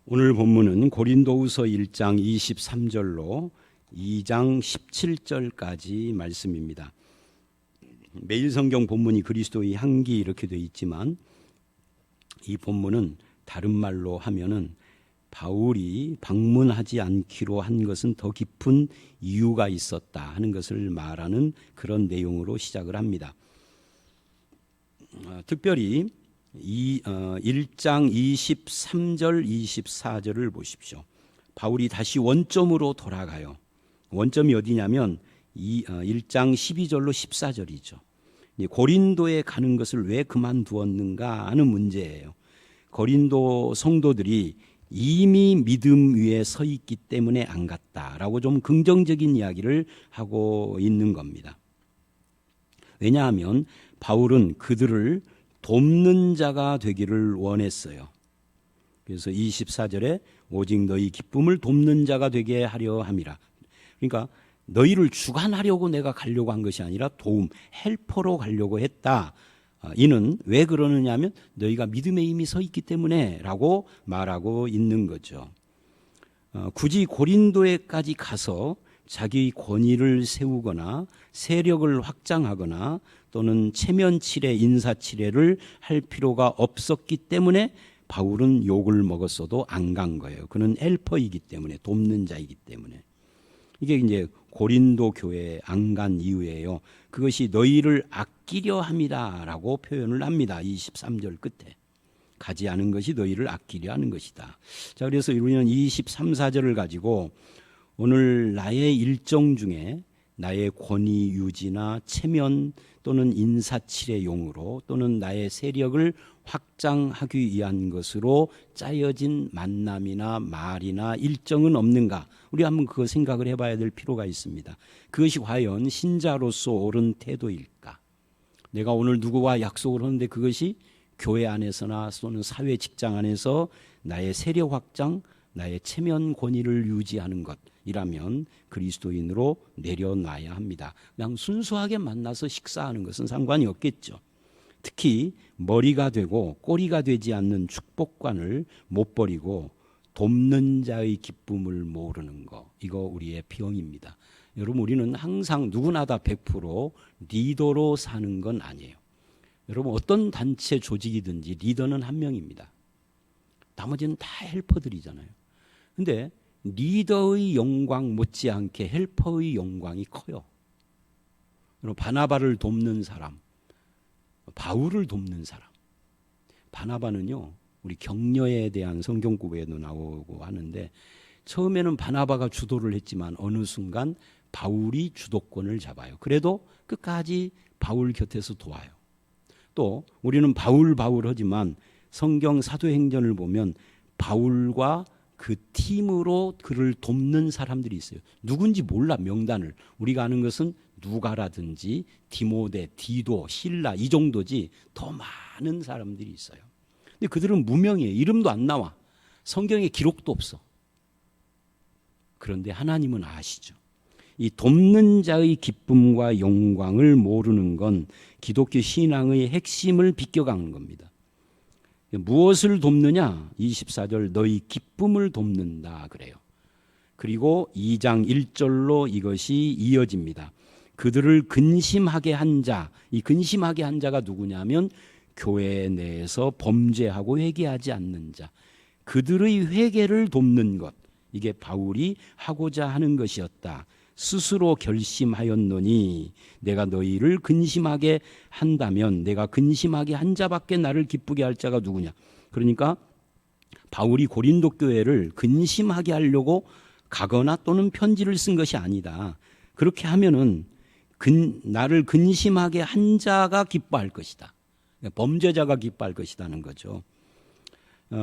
오늘 본문은 고린도후서 1장 23절로 2장 17절까지 말씀입니다. 매일 성경 본문이 그리스도의 향기 이렇게 되어 있지만 이 본문은 다른 말로 하면은 바울이 방문하지 않기로 한 것은 더 깊은 이유가 있었다 하는 것을 말하는 그런 내용으로 시작을 합니다. 특별히 1장 23절 24절을 보십시오. 바울이 다시 원점으로 돌아가요. 원점이 어디냐면 1장 12절로 14절이죠. 고린도에 가는 것을 왜 그만두었는가 하는 문제예요. 고린도 성도들이 이미 믿음 위에 서 있기 때문에 안 갔다라고 좀 긍정적인 이야기를 하고 있는 겁니다. 왜냐하면 바울은 그들을 돕는 자가 되기를 원했어요. 그래서 24절에 오직 너희 기쁨을 돕는 자가 되게 하려 함이라. 그러니까 너희를 주관하려고 내가 가려고 한 것이 아니라 도움, 헬퍼로 가려고 했다. 이는 왜 그러느냐 하면 너희가 믿음에 이미 서 있기 때문에 라고 말하고 있는 거죠. 굳이 고린도에까지 가서 자기 권위를 세우거나 세력을 확장하거나 또는 체면치레, 인사치레를 할 필요가 없었기 때문에 바울은 욕을 먹었어도 안 간 거예요. 그는 헬퍼이기 때문에, 돕는 자이기 때문에. 이게 이제 고린도 교회에 안 간 이유예요. 그것이 너희를 아끼려 함이다라고 표현을 합니다. 23절 끝에. 가지 않은 것이 너희를 아끼려 하는 것이다. 자, 그래서 우리는 23, 4절을 가지고 오늘 나의 일정 중에 나의 권위 유지나 체면 또는 인사치레용으로 또는 나의 세력을 확장하기 위한 것으로 짜여진 만남이나 말이나 일정은 없는가? 우리 한번 그거 생각을 해봐야 될 필요가 있습니다. 그것이 과연 신자로서 옳은 태도일까? 내가 오늘 누구와 약속을 하는데 그것이 교회 안에서나 또는 사회 직장 안에서 나의 세력 확장, 나의 체면 권위를 유지하는 것이라면 그리스도인으로 내려놔야 합니다. 그냥 순수하게 만나서 식사하는 것은 상관이 없겠죠. 특히 머리가 되고 꼬리가 되지 않는 축복관을 못 버리고 돕는 자의 기쁨을 모르는 거, 이거 우리의 병입니다. 여러분, 우리는 항상 누구나 다 100% 리더로 사는 건 아니에요. 여러분, 어떤 단체 조직이든지 리더는 한 명입니다. 나머지는 다 헬퍼들이잖아요. 근데 리더의 영광 못지않게 헬퍼의 영광이 커요. 바나바를 돕는 사람, 바울을 돕는 사람. 바나바는요, 우리 격려에 대한 성경 구에도 나오고 하는데 처음에는 바나바가 주도를 했지만 어느 순간 바울이 주도권을 잡아요. 그래도 끝까지 바울 곁에서 도와요. 또 우리는 바울 하지만 성경 사도행전을 보면 바울과 그 팀으로 그를 돕는 사람들이 있어요. 누군지 몰라, 명단을. 우리가 아는 것은 누가라든지 디모데, 디도, 실라 이 정도지 더 많은 사람들이 있어요. 근데 그들은 무명이에요. 이름도 안 나와. 성경에 기록도 없어. 그런데 하나님은 아시죠. 이 돕는 자의 기쁨과 영광을 모르는 건 기독교 신앙의 핵심을 비껴가는 겁니다. 무엇을 돕느냐? 24절 너희 기쁨을 돕는다 그래요. 그리고 2장 1절로 이것이 이어집니다. 그들을 근심하게 한 자, 이 근심하게 한 자가 누구냐면 교회 내에서 범죄하고 회개하지 않는 자, 그들의 회개를 돕는 것, 이게 바울이 하고자 하는 것이었다. 스스로 결심하였노니 내가 너희를 근심하게 한다면 내가 근심하게 한 자밖에 나를 기쁘게 할 자가 누구냐. 그러니까 바울이 고린도 교회를 근심하게 하려고 가거나 또는 편지를 쓴 것이 아니다. 그렇게 하면은 나를 근심하게 한 자가 기뻐할 것이다. 범죄자가 기뻐할 것이라는 거죠.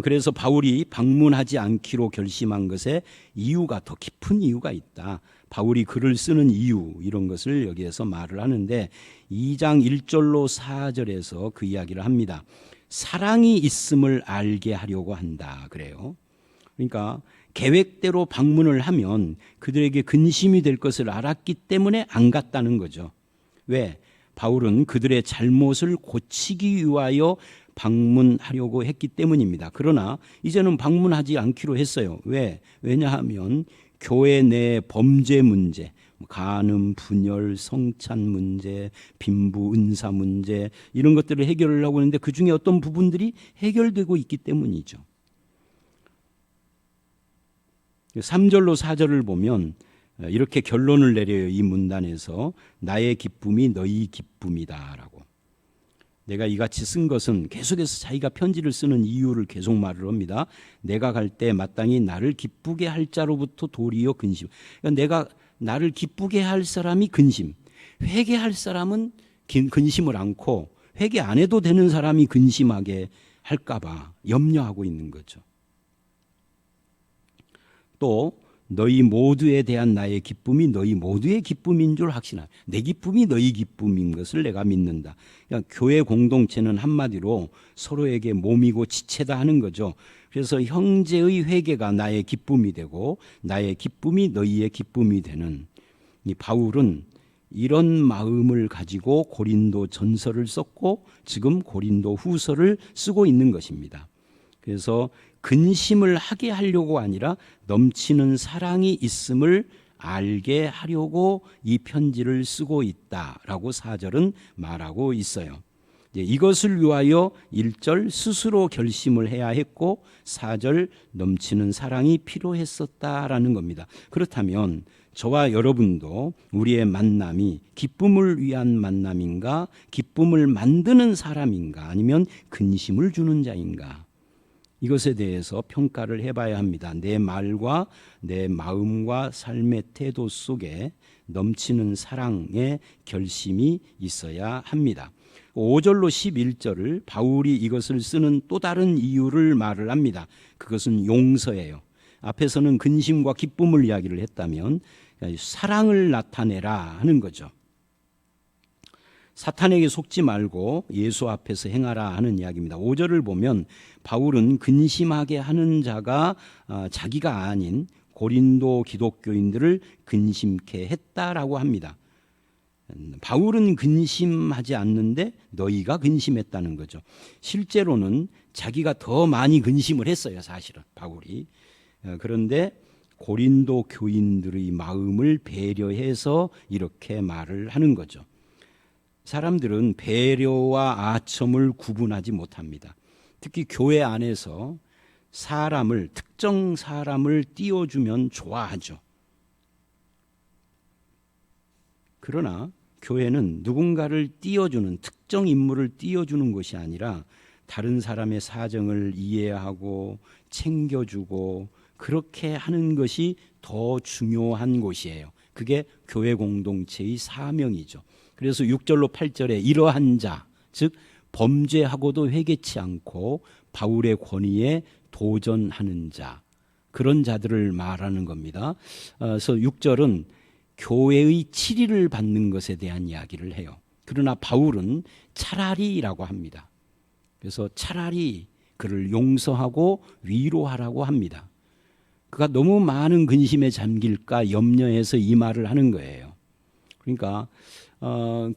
그래서 바울이 방문하지 않기로 결심한 것에 이유가, 더 깊은 이유가 있다. 바울이 글을 쓰는 이유, 이런 것을 여기에서 말을 하는데 2장 1절로 4절에서 그 이야기를 합니다. 사랑이 있음을 알게 하려고 한다 그래요. 그러니까 계획대로 방문을 하면 그들에게 근심이 될 것을 알았기 때문에 안 갔다는 거죠. 왜? 바울은 그들의 잘못을 고치기 위하여 방문하려고 했기 때문입니다. 그러나 이제는 방문하지 않기로 했어요. 왜냐하면 교회 내 범죄 문제, 간음, 분열, 성찬 문제, 빈부, 은사 문제 이런 것들을 해결을 하고 있는데 그중에 어떤 부분들이 해결되고 있기 때문이죠. 3절로 4절을 보면 이렇게 결론을 내려요. 이 문단에서 나의 기쁨이 너희 기쁨이다 라고. 내가 이같이 쓴 것은 계속해서 자기가 편지를 쓰는 이유를 계속 말을 합니다. 내가 갈 때 마땅히 나를 기쁘게 할 자로부터 도리어 근심. 그러니까 내가 나를 기쁘게 할 사람이 근심, 회개할 사람은 근심을 않고 회개 안 해도 되는 사람이 근심하게 할까 봐 염려하고 있는 거죠. 또 너희 모두에 대한 나의 기쁨이 너희 모두의 기쁨인 줄 확신하라. 내 기쁨이 너희 기쁨인 것을 내가 믿는다. 그러니까 교회 공동체는 한마디로 서로에게 몸이고 지체다 하는 거죠. 그래서 형제의 회개가 나의 기쁨이 되고 나의 기쁨이 너희의 기쁨이 되는, 이 바울은 이런 마음을 가지고 고린도 전서를 썼고 지금 고린도 후서를 쓰고 있는 것입니다. 그래서 근심을 하게 하려고 아니라 넘치는 사랑이 있음을 알게 하려고 이 편지를 쓰고 있다라고 4절은 말하고 있어요. 이것을 위하여 1절 스스로 결심을 해야 했고 4절 넘치는 사랑이 필요했었다라는 겁니다. 그렇다면 저와 여러분도 우리의 만남이 기쁨을 위한 만남인가, 기쁨을 만드는 사람인가, 아니면 근심을 주는 자인가, 이것에 대해서 평가를 해봐야 합니다. 내 말과 내 마음과 삶의 태도 속에 넘치는 사랑의 결심이 있어야 합니다. 5절로 11절을 바울이 이것을 쓰는 또 다른 이유를 말을 합니다. 그것은 용서예요. 앞에서는 근심과 기쁨을 이야기를 했다면 사랑을 나타내라 하는 거죠. 사탄에게 속지 말고 예수 앞에서 행하라 하는 이야기입니다. 5절을 보면 바울은 근심하게 하는 자가 자기가 아닌 고린도 기독교인들을 근심케 했다라고 합니다. 바울은 근심하지 않는데 너희가 근심했다는 거죠. 실제로는 자기가 더 많이 근심을 했어요, 사실은 바울이. 그런데 고린도 교인들의 마음을 배려해서 이렇게 말을 하는 거죠. 사람들은 배려와 아첨을 구분하지 못합니다. 특히 교회 안에서 특정 사람을 띄워주면 좋아하죠. 그러나 교회는 누군가를 띄워주는, 특정 인물을 띄워주는 것이 아니라 다른 사람의 사정을 이해하고 챙겨주고 그렇게 하는 것이 더 중요한 곳이에요. 그게 교회 공동체의 사명이죠. 그래서 6절로 8절에 이러한 자, 즉 범죄하고도 회개치 않고 바울의 권위에 도전하는 자, 그런 자들을 말하는 겁니다. 그래서 6절은 교회의 치리를 받는 것에 대한 이야기를 해요. 그러나 바울은 차라리라고 합니다. 그래서 차라리 그를 용서하고 위로하라고 합니다. 그가 너무 많은 근심에 잠길까 염려해서 이 말을 하는 거예요. 그러니까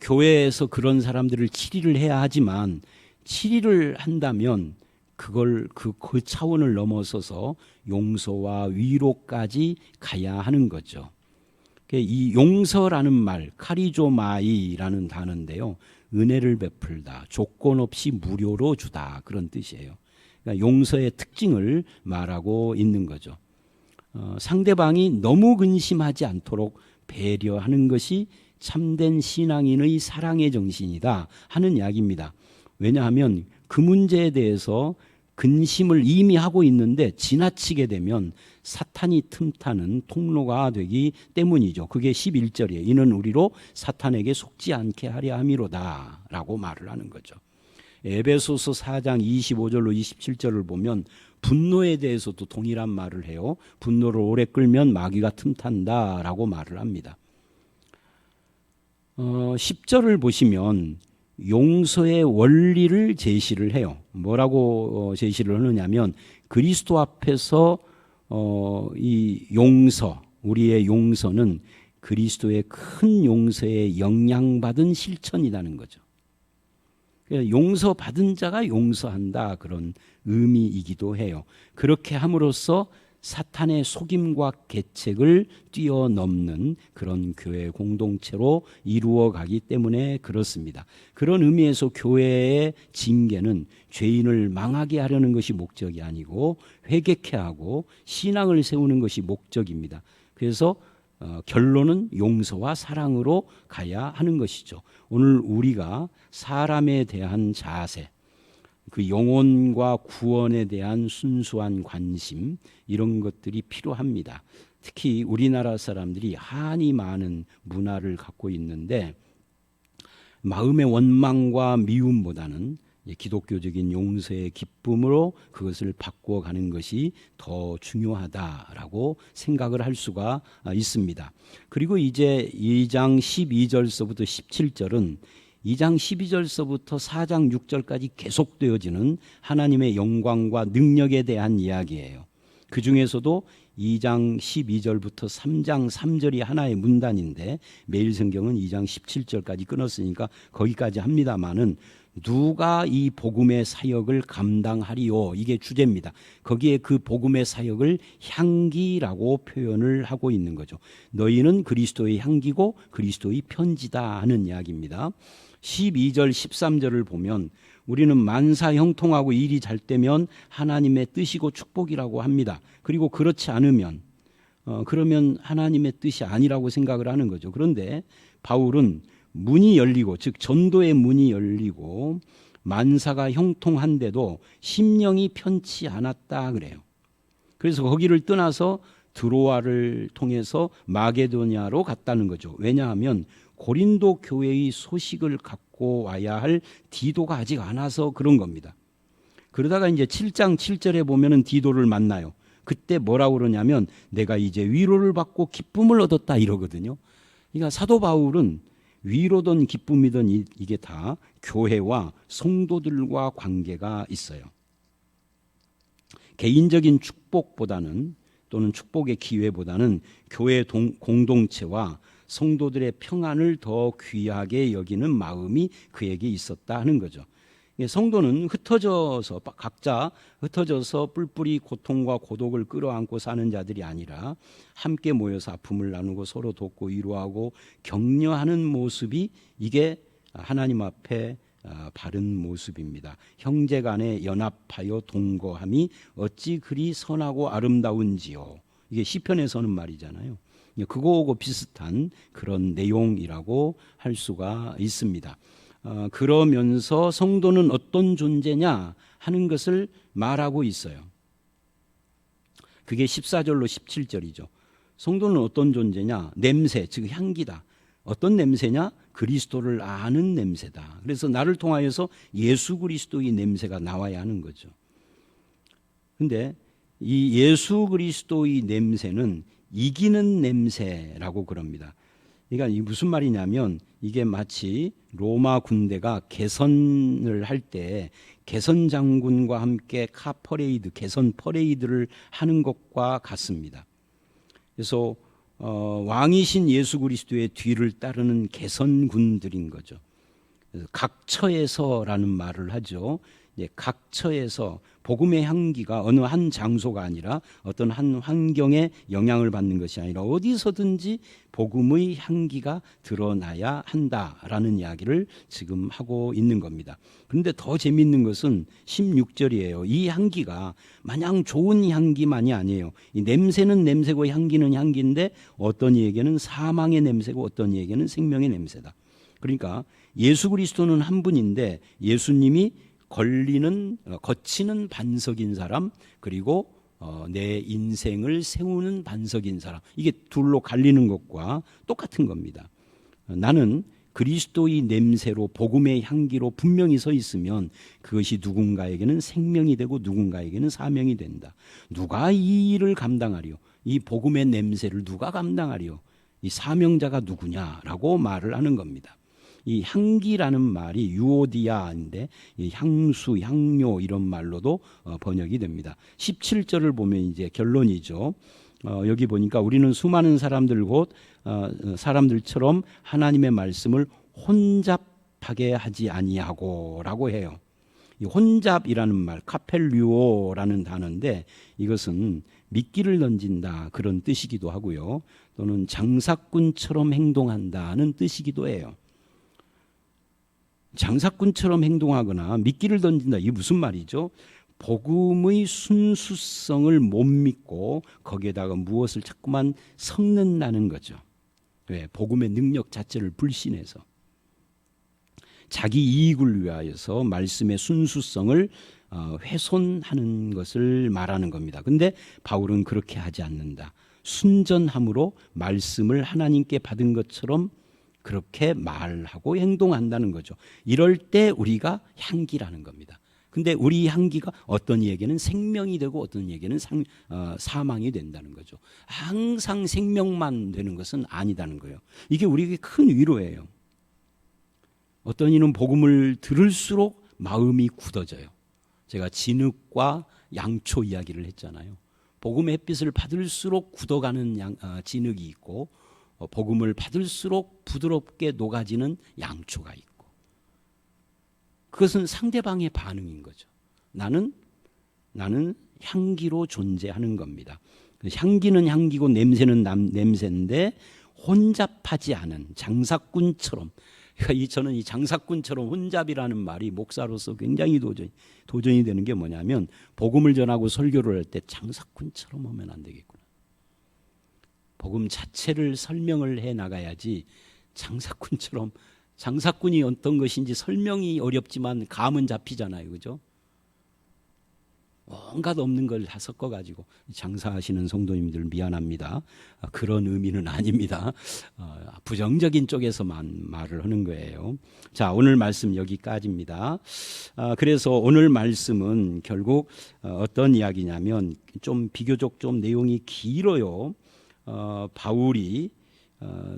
교회에서 그런 사람들을 치리를 해야 하지만 치리를 한다면 그걸 그 차원을 넘어서서 용서와 위로까지 가야 하는 거죠. 이 용서라는 말, 카리조마이라는 단어인데요, 은혜를 베풀다, 조건 없이 무료로 주다, 그런 뜻이에요. 그러니까 용서의 특징을 말하고 있는 거죠. 상대방이 너무 근심하지 않도록 배려하는 것이 참된 신앙인의 사랑의 정신이다 하는 이야기입니다. 왜냐하면 그 문제에 대해서 근심을 이미 하고 있는데 지나치게 되면 사탄이 틈타는 통로가 되기 때문이죠. 그게 11절이에요. 이는 우리로 사탄에게 속지 않게 하려 함이로다 라고 말을 하는 거죠. 에베소서 4장 25절로 27절을 보면 분노에 대해서도 동일한 말을 해요. 분노를 오래 끌면 마귀가 틈탄다 라고 말을 합니다. 10절을 보시면 용서의 원리를 제시를 해요. 뭐라고 제시를 하느냐면 그리스도 앞에서 이 용서, 우리의 용서는 그리스도의 큰 용서에 영향받은 실천이라는 거죠. 용서받은 자가 용서한다, 그런 의미이기도 해요. 그렇게 함으로써 사탄의 속임과 계책을 뛰어넘는 그런 교회 공동체로 이루어가기 때문에 그렇습니다. 그런 의미에서 교회의 징계는 죄인을 망하게 하려는 것이 목적이 아니고 회개케 하고 신앙을 세우는 것이 목적입니다. 그래서 결론은 용서와 사랑으로 가야 하는 것이죠. 오늘 우리가 사람에 대한 자세, 그 영혼과 구원에 대한 순수한 관심, 이런 것들이 필요합니다. 특히 우리나라 사람들이 한이 많은 문화를 갖고 있는데 마음의 원망과 미움보다는 기독교적인 용서의 기쁨으로 그것을 바꾸어가는 것이 더 중요하다라고 생각을 할 수가 있습니다. 그리고 이제 2장 12절서부터 17절은 2장 12절서부터 4장 6절까지 계속되어지는 하나님의 영광과 능력에 대한 이야기예요. 그 중에서도 2장 12절부터 3장 3절이 하나의 문단인데 매일 성경은 2장 17절까지 끊었으니까 거기까지 합니다마는 누가 이 복음의 사역을 감당하리요, 이게 주제입니다. 거기에 그 복음의 사역을 향기라고 표현을 하고 있는 거죠. 너희는 그리스도의 향기고 그리스도의 편지다 하는 이야기입니다. 12절 13절을 보면 우리는 만사 형통하고 일이 잘 되면 하나님의 뜻이고 축복이라고 합니다. 그리고 그렇지 않으면 그러면 하나님의 뜻이 아니라고 생각을 하는 거죠. 그런데 바울은 문이 열리고, 즉 전도의 문이 열리고 만사가 형통한데도 심령이 편치 않았다 그래요. 그래서 거기를 떠나서 드로아를 통해서 마게도냐로 갔다는 거죠. 왜냐하면 고린도 교회의 소식을 갖고 와야 할 디도가 아직 안 와서 그런 겁니다. 그러다가 이제 7장 7절에 보면은 디도를 만나요. 그때 뭐라고 그러냐면 내가 이제 위로를 받고 기쁨을 얻었다 이러거든요. 그러니까 사도 바울은 위로든 기쁨이든 이게 다 교회와 성도들과 관계가 있어요. 개인적인 축복보다는, 또는 축복의 기회보다는 교회 공동체와 성도들의 평안을 더 귀하게 여기는 마음이 그에게 있었다 하는 거죠. 성도는 각자 흩어져서 뿔뿔이 고통과 고독을 끌어안고 사는 자들이 아니라 함께 모여서 아픔을 나누고 서로 돕고 위로하고 격려하는 모습이, 이게 하나님 앞에 바른 모습입니다. 형제간에 연합하여 동거함이 어찌 그리 선하고 아름다운지요. 이게 시편에서는 말이잖아요. 그거하고 비슷한 그런 내용이라고 할 수가 있습니다. 그러면서 성도는 어떤 존재냐 하는 것을 말하고 있어요. 그게 14절로 17절이죠. 성도는 어떤 존재냐? 냄새, 즉 향기다. 어떤 냄새냐? 그리스도를 아는 냄새다. 그래서 나를 통하여서 예수 그리스도의 냄새가 나와야 하는 거죠. 그런데 이 예수 그리스도의 냄새는 이기는 냄새라고 그럽니다. 그러니까 이게 무슨 말이냐면, 이게 마치 로마 군대가 개선을 할 때 개선 장군과 함께 개선 퍼레이드를 하는 것과 같습니다. 그래서 왕이신 예수 그리스도의 뒤를 따르는 개선군들인 거죠. 그래서 각처에서라는 말을 하죠. 각처에서 복음의 향기가 어느 한 장소가 아니라 어떤 한 환경에 영향을 받는 것이 아니라 어디서든지 복음의 향기가 드러나야 한다라는 이야기를 지금 하고 있는 겁니다. 그런데 더 재미있는 것은 16절이에요. 이 향기가 마냥 좋은 향기만이 아니에요. 이 냄새는 냄새고 향기는 향기인데 어떤 이에게는 사망의 냄새고 어떤 이에게는 생명의 냄새다. 그러니까 예수 그리스도는 한 분인데 예수님이 거치는 반석인 사람, 그리고 내 인생을 세우는 반석인 사람, 이게 둘로 갈리는 것과 똑같은 겁니다. 나는 그리스도의 냄새로 복음의 향기로 분명히 서 있으면 그것이 누군가에게는 생명이 되고 누군가에게는 사명이 된다. 누가 이 일을 감당하리요? 이 복음의 냄새를 누가 감당하리요? 이 사명자가 누구냐라고 말을 하는 겁니다. 이 향기라는 말이 유오디아인데 이 향수, 향료 이런 말로도 번역이 됩니다. 17절을 보면 이제 결론이죠. 여기 보니까 우리는 수많은 사람들 곧 사람들처럼 하나님의 말씀을 혼잡하게 하지 아니하고라고 해요. 이 혼잡이라는 말, 카펠류오라는 단어인데 이것은 미끼를 던진다 그런 뜻이기도 하고요. 또는 장사꾼처럼 행동한다는 뜻이기도 해요. 장사꾼처럼 행동하거나 미끼를 던진다, 이게 무슨 말이죠? 복음의 순수성을 못 믿고 거기에다가 무엇을 자꾸만 섞는다는 거죠. 왜? 복음의 능력 자체를 불신해서 자기 이익을 위하여서 말씀의 순수성을 훼손하는 것을 말하는 겁니다. 근데 바울은 그렇게 하지 않는다. 순전함으로 말씀을 하나님께 받은 것처럼 그렇게 말하고 행동한다는 거죠. 이럴 때 우리가 향기라는 겁니다. 근데 우리 향기가 어떤 이에게는 생명이 되고 어떤 이에게는 사망이 된다는 거죠. 항상 생명만 되는 것은 아니다는 거예요. 이게 우리에게 큰 위로예요. 어떤 이는 복음을 들을수록 마음이 굳어져요. 제가 진흙과 양초 이야기를 했잖아요. 복음의 햇빛을 받을수록 굳어가는 진흙이 있고 복음을 받을수록 부드럽게 녹아지는 양초가 있고, 그것은 상대방의 반응인 거죠. 나는 향기로 존재하는 겁니다. 향기는 향기고 냄새는 냄새인데 혼잡하지 않은 장사꾼처럼, 그러니까 저는 이 장사꾼처럼 혼잡이라는 말이 목사로서 굉장히 도전이 되는 게 뭐냐면, 복음을 전하고 설교를 할 때 장사꾼처럼 하면 안 되겠구나. 복음 자체를 설명을 해 나가야지 장사꾼처럼, 장사꾼이 어떤 것인지 설명이 어렵지만 감은 잡히잖아요. 그죠? 온갖 없는 걸 다 섞어가지고. 장사하시는 성도님들 미안합니다. 그런 의미는 아닙니다. 부정적인 쪽에서만 말을 하는 거예요. 자, 오늘 말씀 여기까지입니다. 그래서 오늘 말씀은 결국 어떤 이야기냐면, 좀 비교적 좀 내용이 길어요. 바울이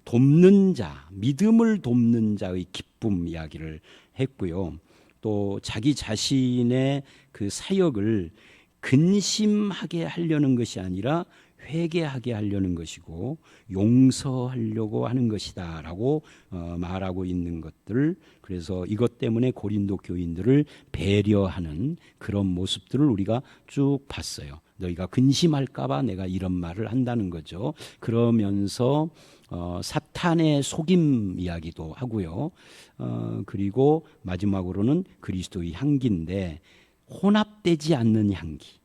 돕는 자, 믿음을 돕는 자의 기쁨 이야기를 했고요. 또 자기 자신의 그 사역을 근심하게 하려는 것이 아니라 회개하게 하려는 것이고 용서하려고 하는 것이다라고 말하고 있는 것들, 그래서 이것 때문에 고린도 교인들을 배려하는 그런 모습들을 우리가 쭉 봤어요. 너희가 근심할까 봐 내가 이런 말을 한다는 거죠. 그러면서 사탄의 속임 이야기도 하고요. 그리고 마지막으로는 그리스도의 향기인데 혼합되지 않는 향기,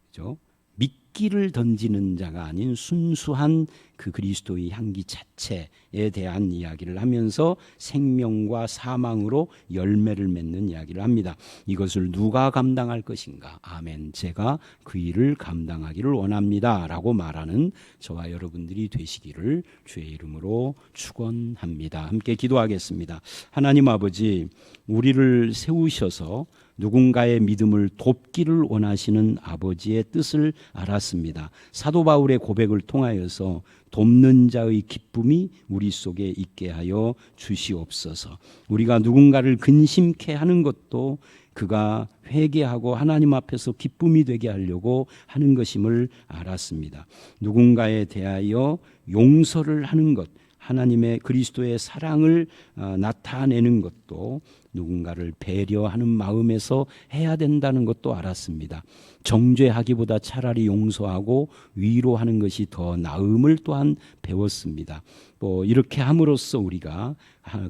그죠? 미끼를 던지는 자가 아닌 순수한 그 그리스도의 향기 자체에 대한 이야기를 하면서 생명과 사망으로 열매를 맺는 이야기를 합니다. 이것을 누가 감당할 것인가? 아멘. 제가 그 일을 감당하기를 원합니다 라고 말하는 저와 여러분들이 되시기를 주의 이름으로 축원합니다. 함께 기도하겠습니다. 하나님 아버지, 우리를 세우셔서 누군가의 믿음을 돕기를 원하시는 아버지의 뜻을 알았습니다. 사도 바울의 고백을 통하여서 돕는 자의 기쁨이 우리 속에 있게 하여 주시옵소서. 우리가 누군가를 근심케 하는 것도 그가 회개하고 하나님 앞에서 기쁨이 되게 하려고 하는 것임을 알았습니다. 누군가에 대하여 용서를 하는 것, 하나님의 그리스도의 사랑을 나타내는 것도 누군가를 배려하는 마음에서 해야 된다는 것도 알았습니다. 정죄하기보다 차라리 용서하고 위로하는 것이 더 나음을 또한 배웠습니다. 또 이렇게 함으로써 우리가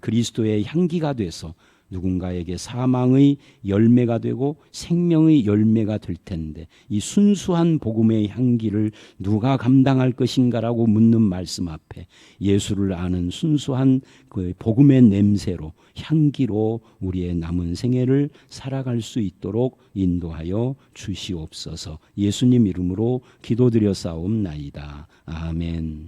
그리스도의 향기가 돼서 누군가에게 사망의 열매가 되고 생명의 열매가 될 텐데, 이 순수한 복음의 향기를 누가 감당할 것인가라고 묻는 말씀 앞에 예수를 아는 순수한 그 복음의 냄새로, 향기로 우리의 남은 생애를 살아갈 수 있도록 인도하여 주시옵소서. 예수님 이름으로 기도드려 싸움나이다. 아멘.